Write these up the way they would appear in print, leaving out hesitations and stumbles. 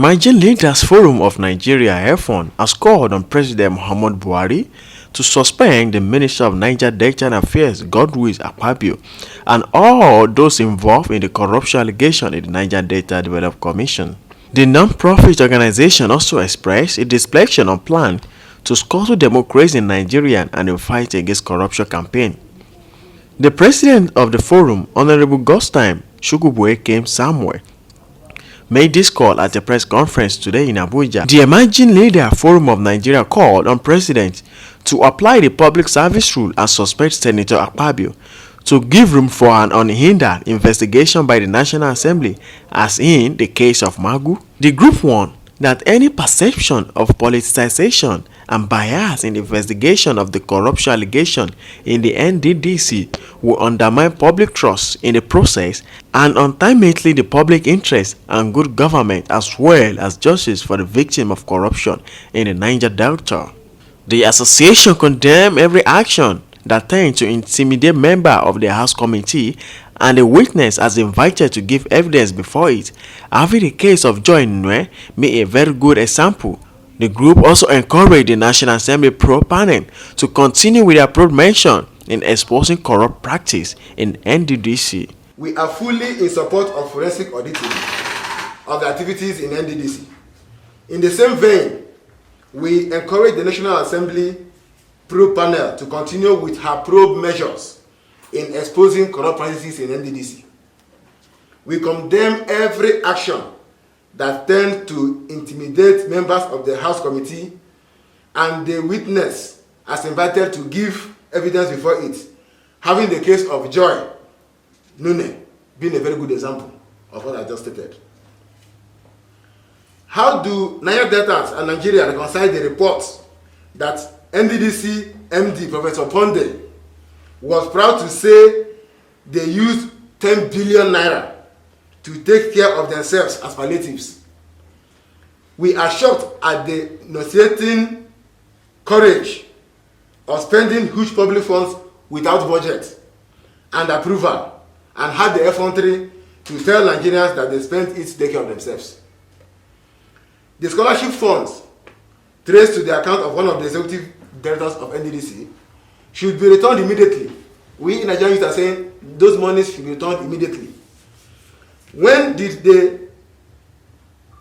Emerging Leaders Forum of Nigeria (ELEFON) has called on President Muhammadu Buhari to suspend the Minister of Niger Delta Affairs Godswill Akpabio and all those involved in the corruption allegation in the Niger Delta Development Commission. The non-profit organization also expressed its displeasure on plan to scuttle democracy in Nigeria and the fight against corruption campaign. The president of the forum, Honorable Godswill came Samuel, made this call at a press conference today in Abuja. The Emerging Leader Forum of Nigeria called on President to apply the public service rule and suspend Senator Akpabio to give room for an unhindered investigation by the National Assembly, as in the case of Magu. The group warned that any perception of politicization and bias in the investigation of the corruption allegation in the NDDC will undermine public trust in the process and ultimately the public interest and good government, as well as justice for the victim of corruption in the Niger Delta. The association condemned every action that tends to intimidate members of the House Committee and the witness as invited to give evidence before it, having the case of Joy Nwe be a very good example. The group also encouraged the National Assembly probe panel to continue with their probe mission in exposing corrupt practice in NDDC. We are fully in support of forensic auditing of the activities in NDDC. In the same vein, we encourage the National Assembly probe panel to continue with her probe measures in exposing corrupt practices in NDDC. We condemn every action that tend to intimidate members of the House Committee and the witness as invited to give evidence before it, having the case of Joy Nune being a very good example of what I just stated. How do Niger Deltans and Nigeria reconcile the reports that NDDC MD Professor Ponde was proud to say they used 10 billion naira to take care of themselves as palliatives? We are shocked at the nauseating courage of spending huge public funds without budget and approval, and had the effrontery to tell Nigerians that they spent it to take care of themselves. The scholarship funds traced to the account of one of the executive directors of NDDC should be returned immediately. We in Nigeria are saying those monies should be returned immediately. When did the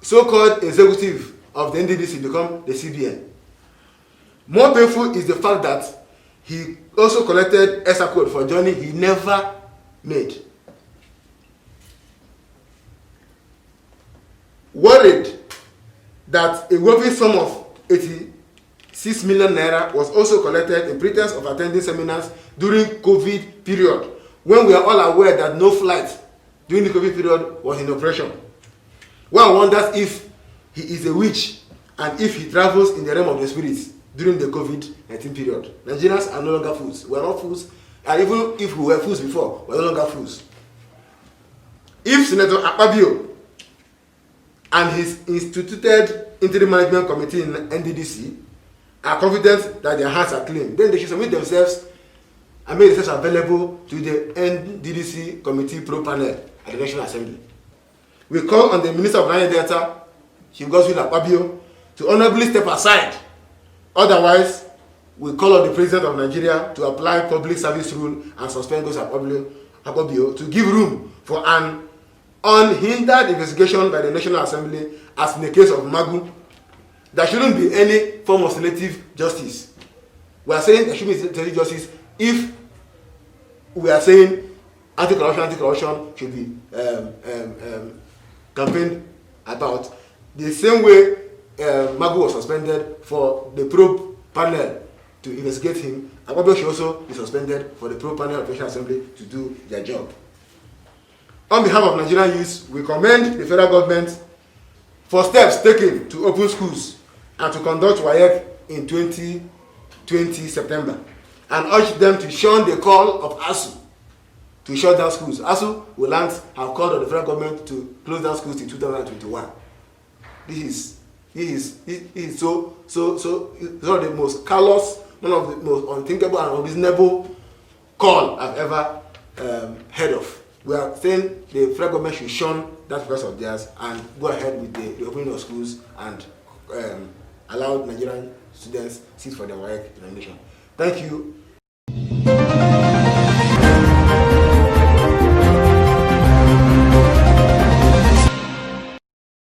so-called executive of the NDDC become the CBN? More painful is the fact that he also collected ESA code for a journey he never made. Worried that a whopping sum of 86 million naira was also collected in pretense of attending seminars during COVID period, when we are all aware that no flight during the COVID period was in operation. One wonders if he is a witch and if he travels in the realm of the spirits during the COVID-19 period. Nigerians are no longer fools. We are not fools, and even if we were fools before, we are no longer fools. If Senator Akpabio and his instituted interim management committee in NDDC are confident that their hands are clean, then they should submit themselves and make themselves available to the NDDC committee probe panel at the National Assembly. We call on the Minister of Niger Delta, Chief Godswill Akpabio, to honorably step aside. Otherwise, we call on the President of Nigeria to apply public service rule and suspend Godswill Akpabio to give room for an unhindered investigation by the National Assembly, as in the case of Magu. There shouldn't be any form of selective justice. We are saying there should be selective justice if we are saying anti-corruption should be campaigned about. The same way Magu was suspended for the probe panel to investigate him, Akpabio should also be suspended for the probe panel of the National Assembly to do their job. On behalf of Nigerian youths, we commend the federal government for steps taken to open schools and to conduct WAEC in 2020 September, and urge them to shun the call of ASU to shut down schools. ASU will have called on the federal government to close down schools in 2021. This is so one of the most callous, one of the most unthinkable and unreasonable call I've ever heard of. we are saying the federal government should shun that request of theirs and go ahead with the opening of schools and allow Nigerian students sit for their work examination. Thank you.